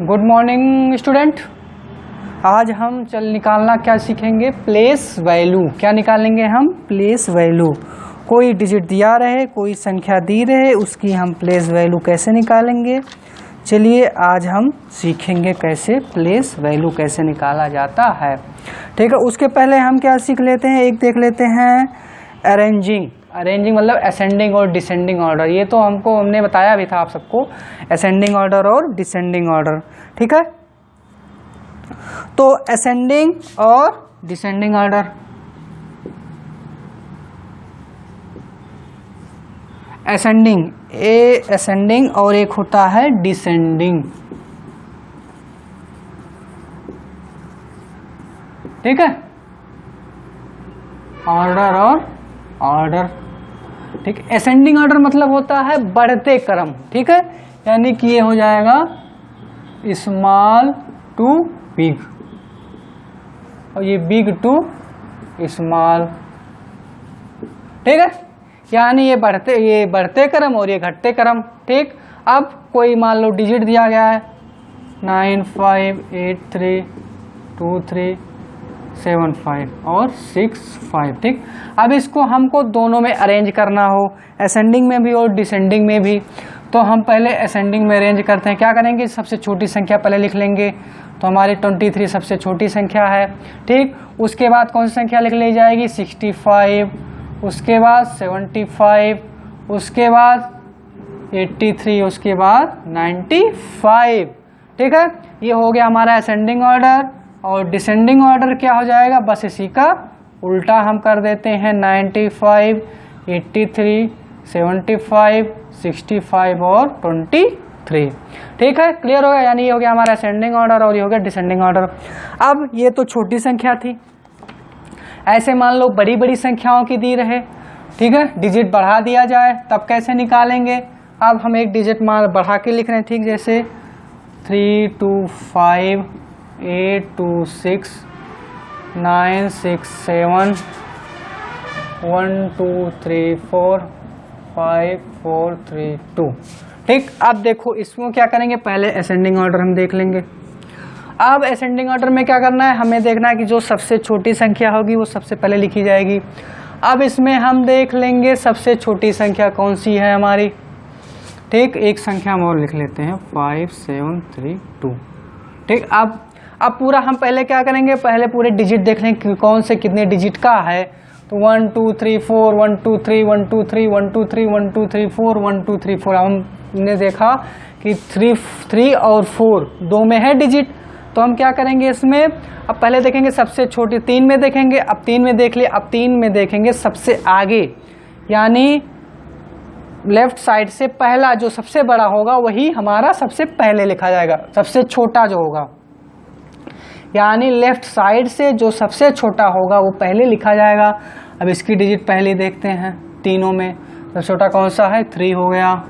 Good morning student. आज हम निकालना क्या सीखेंगे, प्लेस वैल्यू। क्या निकालेंगे हम, प्लेस वैल्यू। कोई डिजिट दिया रहे, कोई संख्या दी रहे, उसकी हम प्लेस वैल्यू कैसे निकालेंगे। चलिए आज हम सीखेंगे कैसे प्लेस वैल्यू कैसे निकाला जाता है। ठीक है, उसके पहले हम क्या सीख लेते हैं, एक देख लेते हैं अरेंजिंग। अरेंजिंग मतलब असेंडिंग और डिसेंडिंग ऑर्डर। ये तो हमने बताया भी था आप सबको, असेंडिंग ऑर्डर और डिसेंडिंग ऑर्डर। ठीक है, तो असेंडिंग और डिसेंडिंग ऑर्डर। असेंडिंग, असेंडिंग और एक होता है डिसेंडिंग। ठीक है, ऑर्डर और ऑर्डर। ठीक, असेंडिंग ऑर्डर मतलब होता है बढ़ते क्रम। ठीक है, यानी कि ये हो जाएगा स्मॉल टू बिग और ये बिग टू स्मॉल। ठीक है, यानी ये बढ़ते क्रम और ये घटते क्रम। ठीक, अब कोई मान लो डिजिट दिया गया है 95832375 और 65। ठीक, अब इसको हमको दोनों में अरेंज करना हो, असेंडिंग में भी और डिसेंडिंग में भी। तो हम पहले असेंडिंग में अरेंज करते हैं। क्या करेंगे, सबसे छोटी संख्या पहले लिख लेंगे। तो हमारी 23 सबसे छोटी संख्या है। ठीक, उसके बाद कौन सी संख्या लिख ली जाएगी, 65, उसके बाद 75, उसके बाद 83, उसके बाद 95। ठीक है, ये हो गया हमारा असेंडिंग ऑर्डर। और डिसेंडिंग ऑर्डर क्या हो जाएगा, बस इसी का उल्टा हम कर देते हैं। 95, 83, 75, 65 और 23। ठीक है, क्लियर हो गया। यानी ये हो गया हमारा असेंडिंग ऑर्डर और ये हो गया डिसेंडिंग ऑर्डर। अब ये तो छोटी संख्या थी, ऐसे मान लो बड़ी बड़ी संख्याओं की दी रहे। ठीक है, डिजिट बढ़ा दिया जाए तब कैसे निकालेंगे। अब हम एक डिजिट मान बढ़ा के लिख रहे हैं। ठीक, जैसे 325 826 967 1234 5432। ठीक, अब देखो इसमें क्या करेंगे, पहले असेंडिंग ऑर्डर हम देख लेंगे। अब असेंडिंग ऑर्डर में क्या करना है, हमें देखना है कि जो सबसे छोटी संख्या होगी वो सबसे पहले लिखी जाएगी। अब इसमें हम देख लेंगे सबसे छोटी संख्या कौन सी है हमारी। ठीक, एक संख्या हम और लिख लेते हैं 5732। ठीक, अब पूरा हम पहले क्या करेंगे, पहले पूरे डिजिट देख लें कि कौन से कितने डिजिट का है। तो 1 2 3 4 1 2 3 1 2 3 1 2 3 1 2 3 4 1 2 3 4। हमने देखा कि 3 और 4 दो में है डिजिट। तो हम क्या करेंगे इसमें, अब पहले देखेंगे सबसे छोटी, 3 में देखेंगे। अब 3 में देख लिए, अब 3 में देखेंगे सबसे आगे, यानी लेफ्ट साइड से पहला जो सबसे बड़ा होगा वही हमारा सबसे पहले लिखा जाएगा। सबसे छोटा जो होगा, यानी लेफ्ट साइड से जो सबसे छोटा होगा वो पहले लिखा जाएगा। अब इसकी डिजिट पहले देखते हैं, तीनों में सबसे छोटा कौन सा है, 3 हो गया,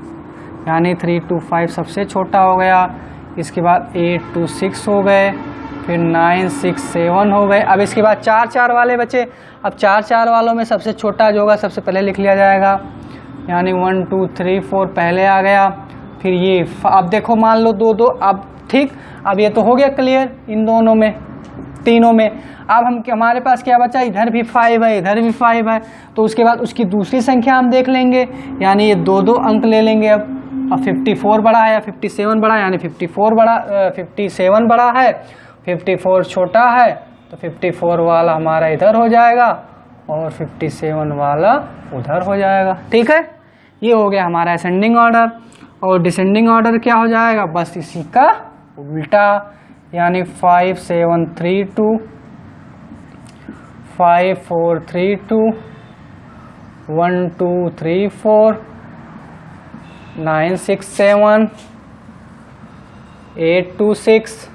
यानी 325 सबसे छोटा हो गया। इसके बाद 826 हो गए, फिर 967 हो गए। अब इसके बाद 4 वाले बचे। अब 4 वालों में सबसे छोटा जो होगा सबसे पहले लिख लिया जाएगा, यानी 1 2 3 4 पहले आ गया। फिर ये अब देखो मान लो 2 अब ठीक, अब ये तो हो गया क्लियर इन दोनों में, तीनों में। अब हमारे पास क्या बचा, इधर भी 5 है, इधर भी 5 है। तो उसके बाद उसकी दूसरी संख्या हम देख लेंगे, यानी ये 2 अंक ले लेंगे। अब 54 बड़ा है या 57 बड़ा है, यानी 57 बड़ा है, 54 छोटा है। तो 54 वाला हमारा इधर हो जाएगा और 57 वाला उधर हो जाएगा। ठीक है, ये हो गया हमारा असेंडिंग ऑर्डर। और डिसेंडिंग ऑर्डर क्या हो जाएगा, बस इसी का उल्टा, यानी 5732 5432 1234 967 826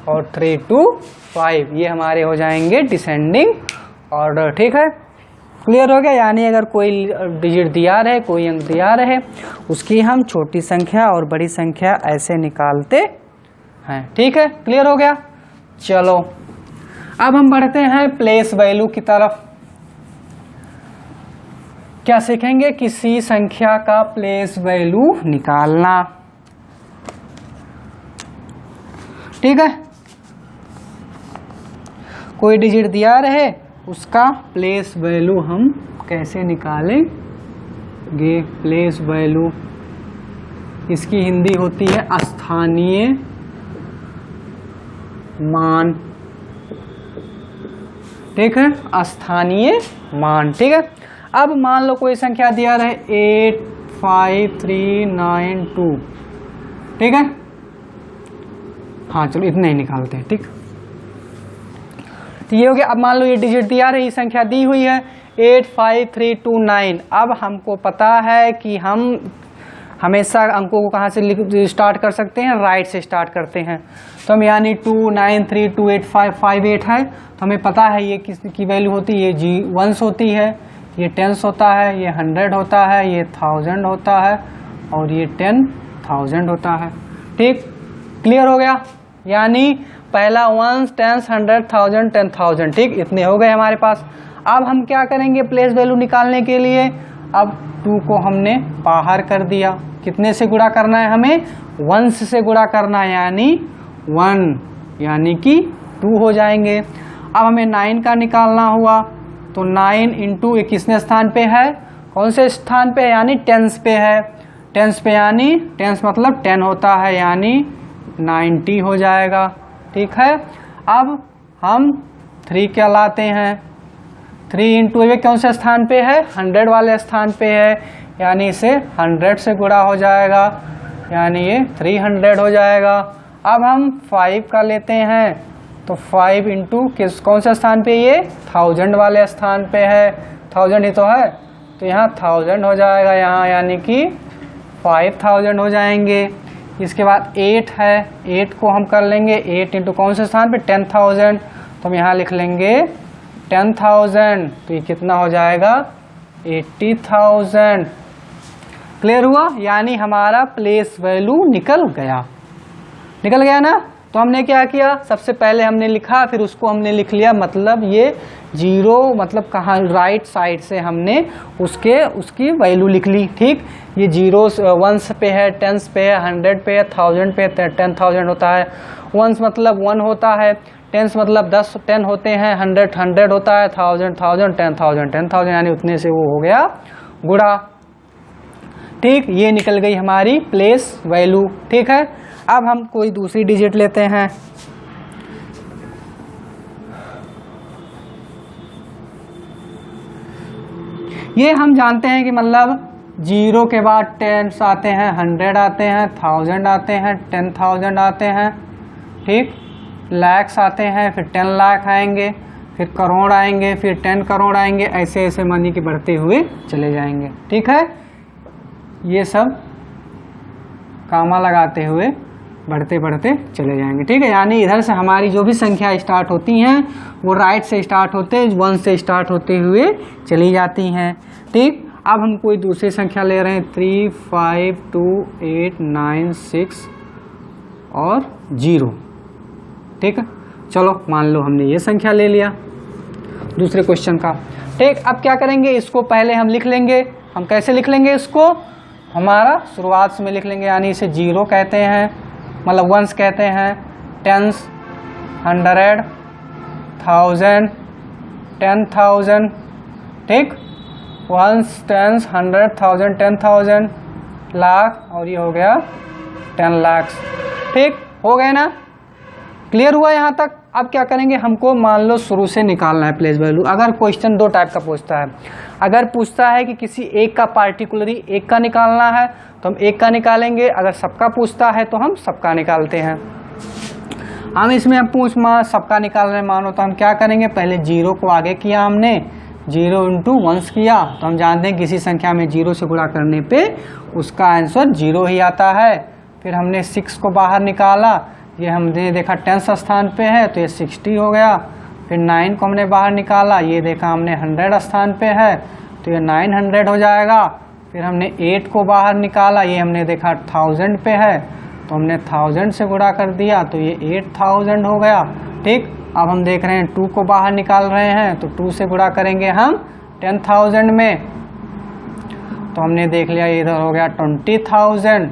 और 325। ये हमारे हो जाएंगे डिसेंडिंग ऑर्डर। ठीक है, क्लियर हो गया। यानी अगर कोई डिजिट दिया रहे, कोई अंक दिया रहे, उसकी हम छोटी संख्या और बड़ी संख्या ऐसे निकालते हैं। ठीक है, क्लियर हो गया। चलो अब हम बढ़ते हैं प्लेस वैल्यू की तरफ। क्या सीखेंगे, किसी संख्या का प्लेस वैल्यू निकालना। ठीक है, कोई डिजिट दिया रहे उसका प्लेस वैल्यू हम कैसे निकालेंगे। प्लेस वैल्यू इसकी हिंदी होती है स्थानीय मान, ठीक है, स्थानीय मान। ठीक है, अब मान लो कोई संख्या दिया रहे 85392, ठीक है, हाँ चलो इतने ही निकालते हैं। ठीक, तो ये हो गया। अब मान लो ये डिजिट दिया रही, संख्या दी हुई है 85329। अब हमको पता है कि हम हमेशा अंकों को कहाँ से स्टार्ट कर सकते हैं, राइट से स्टार्ट करते हैं। तो हम यानी 2932858 है, तो हमें पता है ये किसकी वैल्यू होती है, ये वंस होती है, ये टेंस होता है, ये 100 होता है, ये 1000 होता है और ये 10,000 होता है। ठीक, क्लियर हो गया। यानी पहला वंस, टेंस, 100, 1000, 10,000। ठीक, इतने हो गए हमारे पास। अब हम क्या करेंगे प्लेस वैल्यू निकालने के लिए, अब 2 को हमने बाहर कर दिया। कितने से गुणा करना है हमें, 1 से गुणा करना है, यानी 1 यानी कि 2 हो जाएंगे। अब हमें 9 का निकालना हुआ, तो 9 इंटू ये किसने स्थान पे है, कौन से स्थान पे है, यानी टेंस पे है। टेंस पे यानी टेंस मतलब 10 होता है, यानी 90 हो जाएगा। ठीक है, अब हम 3 क्या लाते हैं, 3 इंटू ये कौन से स्थान पे है, 100 वाले स्थान पे है, यानी इसे 100 से गुणा हो जाएगा, यानी ये 300 हो जाएगा। अब हम 5 का लेते हैं, तो 5 इंटू किस कौन से स्थान पे, ये 1000 वाले स्थान पे है, 1000 ही तो है, तो यहाँ 1000 हो जाएगा यहाँ, यानी कि 5000 हो जाएंगे। इसके बाद 8 है, 8 को हम कर लेंगे 8 इंटू कौन से स्थान पे, 10,000, तो हम यहाँ लिख लेंगे 10,000, तो ये कितना हो जाएगा 80,000। क्लियर हुआ, यानी हमारा प्लेस वैल्यू निकल गया ना। तो हमने क्या किया, सबसे पहले हमने लिखा, फिर उसको हमने लिख लिया, मतलब ये 0 मतलब कहाँ, राइट साइड से हमने उसकी वैल्यू लिख ली। ठीक, ये 0 1 पे है, 10 पे है, 100 पे है, 1000 पे है, 10,000 होता है। 1 मतलब 1 होता है, 10 मतलब 10 होते हैं, 100 होता है, 1000 10,000 यानी उतने से वो हो गया गुणा। ठीक, ये निकल गई हमारी प्लेस वैल्यू। ठीक है, अब हम कोई दूसरी डिजिट लेते हैं। ये हम जानते हैं कि मतलब 0 के बाद 10 आते हैं, 100 आते हैं, 1000 आते हैं, 10,000 आते हैं। ठीक, लाख्स आते हैं, फिर 10 लाख आएंगे, फिर करोड़ आएंगे, फिर 10 करोड़ आएंगे, ऐसे ऐसे मनी के बढ़ते हुए चले जाएंगे। ठीक है, ये सब कामा लगाते हुए बढ़ते बढ़ते चले जाएंगे। ठीक है, यानी इधर से हमारी जो भी संख्या स्टार्ट होती हैं वो राइट से स्टार्ट होते, 1 से स्टार्ट होते हुए चली जाती हैं। ठीक, अब हम कोई दूसरी संख्या ले रहे हैं, 3 5 2 8 9 6 और 0। ठीक है, चलो मान लो हमने ये संख्या ले लिया दूसरे क्वेश्चन का। ठीक, अब क्या करेंगे, इसको पहले हम लिख लेंगे। हम कैसे लिख लेंगे इसको, हमारा शुरुआत में लिख लेंगे, यानी इसे 0 कहते हैं, मतलब 1 कहते हैं, 10 100 1000 10,000। ठीक, 1 10 100 1000 10,000 लाख, और ये हो गया 10 लाख। ठीक, हो गए ना, क्लियर हुआ यहाँ तक। अब क्या करेंगे, हमको मान लो शुरू से निकालना है प्लेस वैल्यू। अगर क्वेश्चन 2 टाइप का पूछता है, अगर पूछता है कि किसी एक का पार्टिकुलरली एक का निकालना है तो हम एक का निकालेंगे, अगर सबका पूछता है तो हम सबका निकालते हैं। हम इसमें अब सबका निकाल रहे हैं मानो, तो हम क्या करेंगे, पहले 0 को आगे किया हमने, 0 इंटू 1 किया, तो हम जानते हैं किसी संख्या में 0 से गुणा करने पे उसका आंसर 0 ही आता है। फिर हमने 6 को बाहर निकाला, ये हमने देखा 10 स्थान पे है तो ये 60 हो गया। फिर 9 को हमने बाहर निकाला, ये देखा हमने 100 स्थान पे है तो ये 900 हो जाएगा। फिर हमने 8 को बाहर निकाला, ये हमने देखा 1000 पे है तो हमने 1000 से गुणा कर दिया तो ये 8000 हो गया। ठीक, अब हम देख रहे हैं 2 को बाहर निकाल रहे हैं, तो 2 से गुणा करेंगे हम 10,000 में, तो हमने देख लिया इधर हो गया 20,000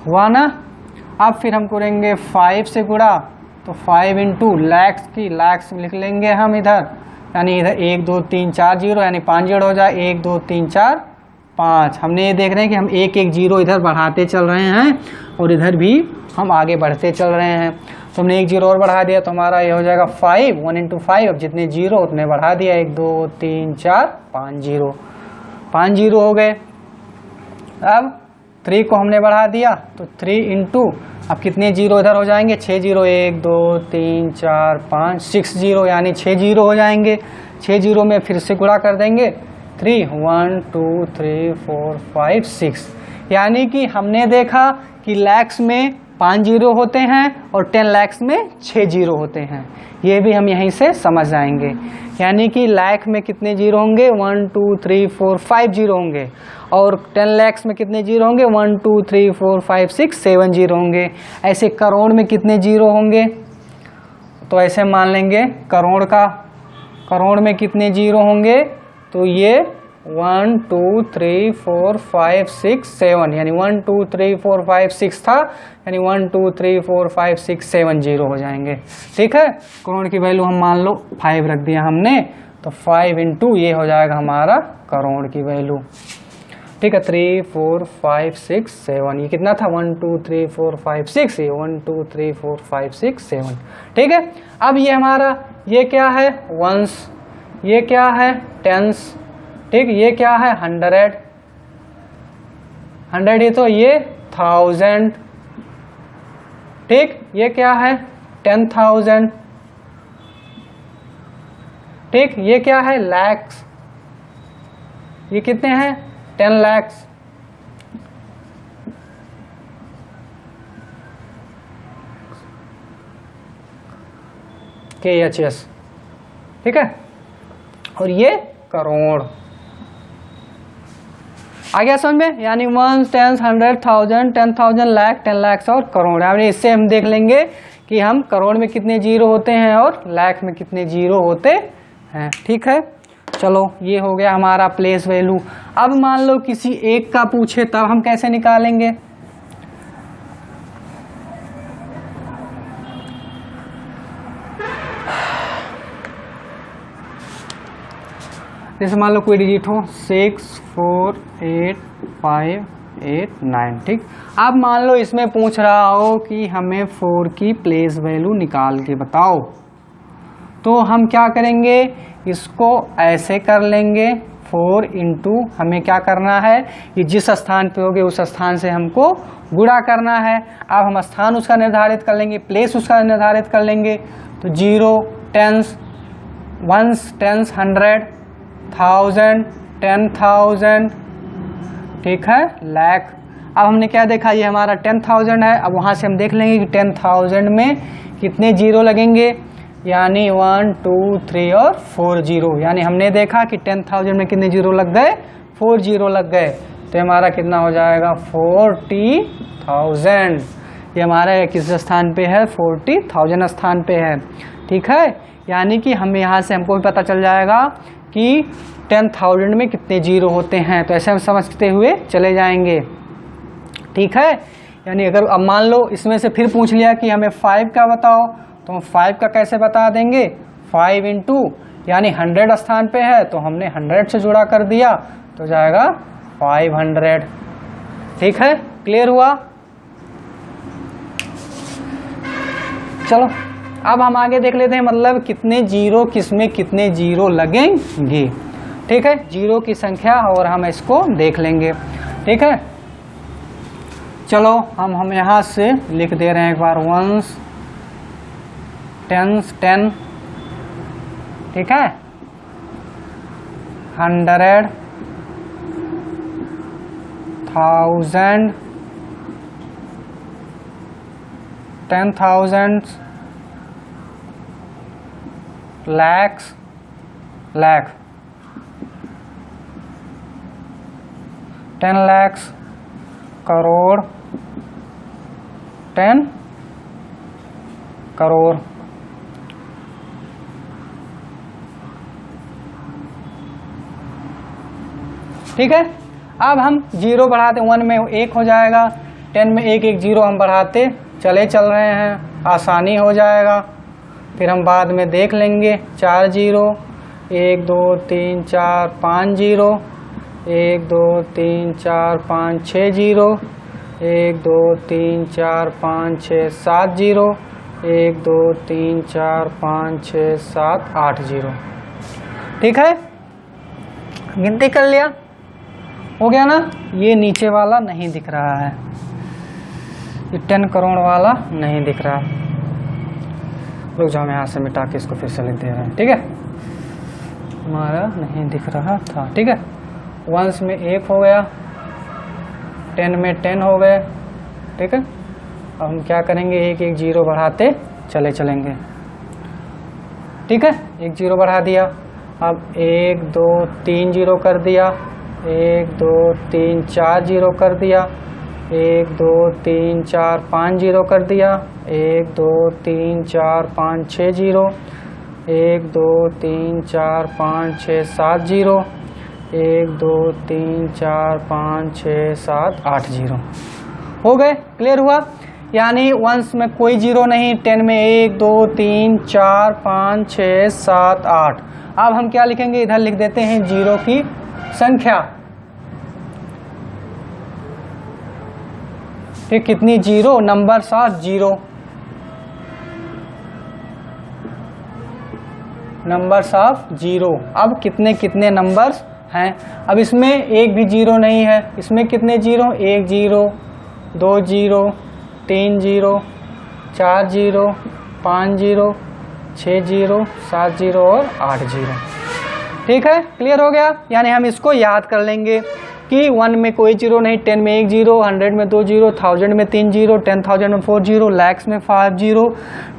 हुआ ना। अब फिर हम करेंगे 5 से गुणा, तो 5 इंटू लैक्स की लैक्स लिख लेंगे हम इधर, यानी इधर 1 2 3 4 जीरो, यानी 5 जीरो हो जाए, 1 2 3 4 5। हमने ये देख रहे हैं कि हम एक एक जीरो इधर बढ़ाते चल रहे हैं और इधर भी हम आगे बढ़ते चल रहे हैं। तो हमने एक जीरो और बढ़ा दिया तो हमारा ये हो जाएगा 5, 1 इंटू 5। अब जितने जीरो उतने बढ़ा दिया, 1 2 3 4 5 जीरो, 5 जीरो हो गए। अब 3 को हमने बढ़ा दिया तो 3 इंटू, अब कितने जीरो इधर हो जाएंगे, 6 जीरो, 1 2 3 4 5 6 जीरो, यानी 6 जीरो हो जाएंगे। 6 जीरो में फिर से गुणा कर देंगे 3, 1 2 3 4 5 6, यानी कि हमने देखा कि लैक्स में 5 जीरो होते हैं और 10 लैक्स में 6 जीरो होते हैं। ये भी हम यहीं से समझ जाएंगे, यानी कि लाख में कितने जीरो होंगे, 1 2 3 4 5 जीरो होंगे, और 10 लैक्स में कितने जीरो होंगे, 1 2 3 4 5 6 7 जीरो होंगे। ऐसे करोड़ में कितने जीरो होंगे, तो ऐसे मान लेंगे करोड़ में कितने जीरो होंगे, तो ये 1 2 3 4 5 6 7, यानी 1 2 3 4 5 6 था, यानी 1 2 3 4 5 6 7 जीरो हो जाएंगे। ठीक है, करोड़ की वैल्यू हम मान लो 5 रख दिया हमने, तो 5 इंटू ये हो जाएगा हमारा करोड़ की वैल्यू। ठीक है, 3 4 5 6 7, ये कितना था, 1 2 3 4 5 6, ये 1 2 3 4 5 6 7। ठीक है, अब ये हमारा ये क्या है, वंस, ये क्या है, टेंस, ठीक, ये क्या है, 100 ही, तो ये 1000, ठीक, ये क्या है, 10,000, ठीक, ये क्या है, लैक्स, ये कितने हैं, 10 लैक्स, KHS, ठीक है, और ये करोड़। आ गया समझ में, यानी 1 10 100 1000 10,000 लाख 10 लाख और करोड़। यानी इससे हम देख लेंगे कि हम करोड़ में कितने जीरो होते हैं और लाख में कितने जीरो होते हैं। ठीक है, चलो ये हो गया हमारा प्लेस वैल्यू। अब मान लो किसी एक का पूछे, तब हम कैसे निकालेंगे, जैसे मान लो कोई डिजिट हो 6 4 8 5 8 9, ठीक। अब मान लो इसमें पूछ रहा हो कि हमें 4 की प्लेस वैल्यू निकाल के बताओ, तो हम क्या करेंगे, इसको ऐसे कर लेंगे, 4 इंटू हमें क्या करना है, ये जिस स्थान पे होगे उस स्थान से हमको गुणा करना है। अब हम स्थान उसका निर्धारित कर लेंगे, प्लेस उसका निर्धारित कर लेंगे, तो 0 टेंस, 1 टेंस 100 1000 10,000, ठीक है, लाख। अब हमने क्या देखा, ये हमारा 10,000 है। अब वहाँ से हम देख लेंगे कि 10,000 में कितने जीरो लगेंगे, यानी 1 2 3 और 4 जीरो। यानी हमने देखा कि 10,000 में कितने जीरो लग गए, 4 जीरो लग गए, तो हमारा कितना हो जाएगा, 40,000। ये हमारा किस स्थान पे है, 40,000 स्थान पे है। ठीक है, यानी कि हमें यहाँ से हमको भी पता चल जाएगा कि 10,000 में कितने जीरो होते हैं, तो ऐसे हम समझते हुए चले जाएंगे। ठीक है, यानी अगर अब मान लो इसमें से फिर पूछ लिया कि हमें 5 का बताओ, तो हम 5 का कैसे बता देंगे, 5 इंटू, यानी 100 स्थान पे है तो हमने 100 से जुड़ा कर दिया, तो जाएगा 500। ठीक है, क्लियर हुआ। चलो अब हम आगे देख लेते हैं, मतलब कितने जीरो, किसमें कितने जीरो लगेंगे। ठीक है, जीरो की संख्या और हम इसको देख लेंगे। ठीक है, चलो हम यहाँ से लिख दे रहे हैं एक बार, 1 10 10, ठीक है, 100 1000 10,000 lakhs lakh 10 lakhs crore 10 crore. ठीक है, अब हम जीरो बढ़ाते, 1 में 1 हो जाएगा, 10 में 1 1 जीरो हम बढ़ाते चले चल रहे हैं, आसानी हो जाएगा। फिर हम बाद में देख लेंगे। 4 0, 1 2 3 4 5 0, 1 2 3 4 5 6 0, 1 2 3 4 5 6 7 0, 1 2 3 4 5 6 7 8 0। ठीक है, गिनती कर लिया, हो गया ना। ये नीचे वाला नहीं दिख रहा है, ये 10 करोड़ वाला नहीं दिख रहा। रुक जाओ, मैं यहाँ से मिटा के इसको फिर से लिख दे रहे हैं। ठीक है, हमारा नहीं दिख रहा था। ठीक है, 1 में 1 हो गया, 10 में 10 हो गए। ठीक है, अब हम क्या करेंगे, एक एक जीरो बढ़ाते चले चलेंगे। ठीक है, एक जीरो बढ़ा दिया। अब 1 2 3 जीरो कर दिया, 1 2 3 4 जीरो कर दिया, 1 2 3 4 5 जीरो कर दिया, 1 2 3 4 5 6 जीरो, 1 2 3 4 5 6 7 जीरो, 1 2 3 4 5 6 7 8 जीरो। हो गए, क्लियर हुआ। यानी 1 में कोई जीरो नहीं, 10 में 1 2 3 4 5 6 7 8। अब हम क्या लिखेंगे, इधर लिख देते हैं जीरो की संख्या। ठीक, कितनी zero, numbers of zero, numbers of zero. अब कितने कितने नंबर्स हैं। अब इसमें एक भी जीरो नहीं है, इसमें कितने जीरो, 1 0 2 0 3 0 4 0 5 0 6 0 7 0 और 8 0। ठीक है, क्लियर हो गया। यानी हम इसको याद कर लेंगे कि 1 में कोई जीरो नहीं, 10 में 1 जीरो, 100 में 2 जीरो, 1000 में 3 जीरो, 10,000 में 4 जीरो, लैक्स में 5 जीरो,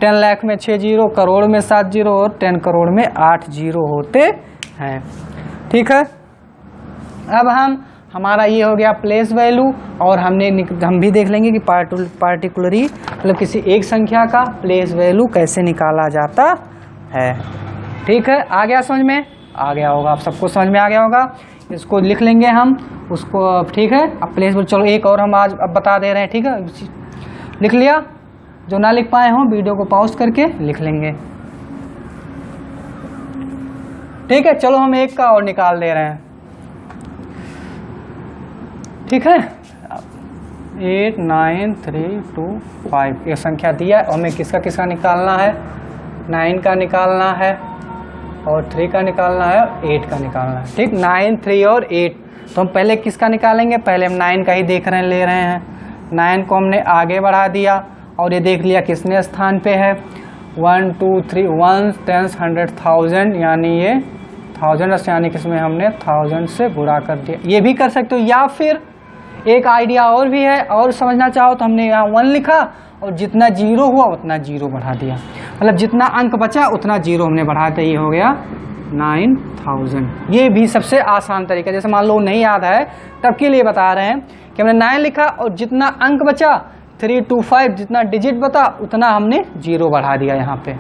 10 लाख में 6 जीरो, करोड़ में 7 जीरो और 10 करोड़ में 8 जीरो होते हैं। ठीक है, अब हमारा ये हो गया प्लेस वैल्यू। और हम भी देख लेंगे कि पार्टिकुलरली मतलब किसी एक संख्या का प्लेस वैल्यू कैसे निकाला जाता है। ठीक है, आ गया समझ में, आ गया होगा, आप सबको समझ में आ गया होगा। इसको लिख लेंगे हम उसको। ठीक है, अब प्लेस वैल्यू, चलो एक और हम आज अब बता दे रहे हैं। ठीक है, लिख लिया, जो ना लिख पाए हों वीडियो को पॉज करके लिख लेंगे। ठीक है, चलो हम एक का और निकाल दे रहे हैं। ठीक है, 8 9 3 2 5 ये संख्या दिया है और हमें किसका किसका निकालना है, 9 का निकालना है और 3 का निकालना है और 8 का निकालना है। ठीक, 9 3 और 8। तो हम पहले किसका निकालेंगे, पहले हम 9 का ही ले रहे हैं। 9 को हमने आगे बढ़ा दिया और ये देख लिया किसने स्थान पे है, 1 2 3 1 10 100 1000, यानी ये 1000 यानी किसमें हमने 1000 से गुणा कर दिया। ये भी कर सकते हो, या फिर एक आइडिया और भी है, और समझना चाहो तो हमने यहाँ 1 लिखा और जितना जीरो हुआ उतना जीरो बढ़ा दिया, मतलब जितना अंक बचा उतना जीरो हमने बढ़ा दिया। ये हो गया 9000। ये भी सबसे आसान तरीका। जैसे मान लो नहीं याद है तब के लिए बता रहे हैं कि हमने 9 लिखा और जितना अंक बचा 325, जितना डिजिट बता उतना हमने जीरो बढ़ा दिया यहाँ पे।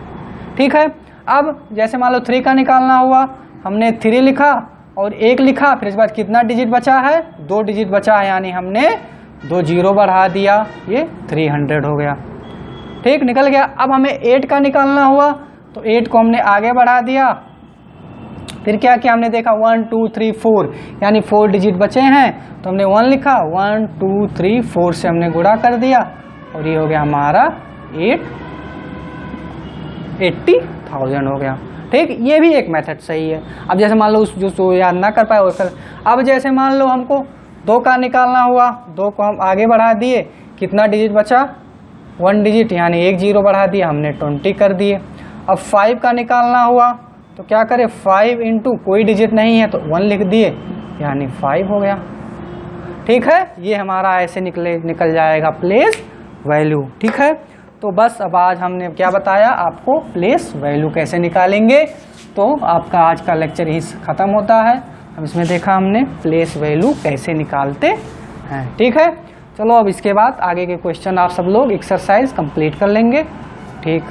ठीक है, अब जैसे मान लो 3 का निकालना हुआ, हमने 3 लिखा और 1 लिखा, फिर इस बाद कितना डिजिट बचा है, 2 डिजिट बचा है, यानी हमने 2 जीरो बढ़ा दिया, ये 300 हो गया। ठीक, निकल गया। अब हमें 8 का निकालना हुआ तो 8 को हमने आगे बढ़ा दिया, फिर क्या किया, हमने देखा 1 2 3 4, यानी 4 डिजिट बचे हैं तो हमने 1 लिखा, 1 2 3 4 से हमने गुणा कर दिया और ये हो गया हमारा 80,000 हो गया। ठीक, ये भी एक मेथड सही है। अब जैसे मान लो जो याद ना कर पाए वो कर। अब जैसे मान लो हमको 2 का निकालना हुआ, 2 को हम आगे बढ़ा दिए, कितना डिजिट बचा, 1 डिजिट, यानी 1 जीरो बढ़ा दिया, हमने 20 कर दिए। अब 5 का निकालना हुआ तो क्या करें, 5 इंटू कोई डिजिट नहीं है तो 1 लिख दिए, यानी 5 हो गया। ठीक है, ये हमारा ऐसे निकल जाएगा प्लेस वैल्यू। ठीक है, तो बस अब आज हमने क्या बताया आपको, प्लेस वैल्यू कैसे निकालेंगे। तो आपका आज का लेक्चर यही ख़त्म होता है। अब इसमें देखा हमने प्लेस वैल्यू कैसे निकालते हैं। ठीक है, चलो अब इसके बाद आगे के क्वेश्चन आप सब लोग एक्सरसाइज कंप्लीट कर लेंगे। ठीक।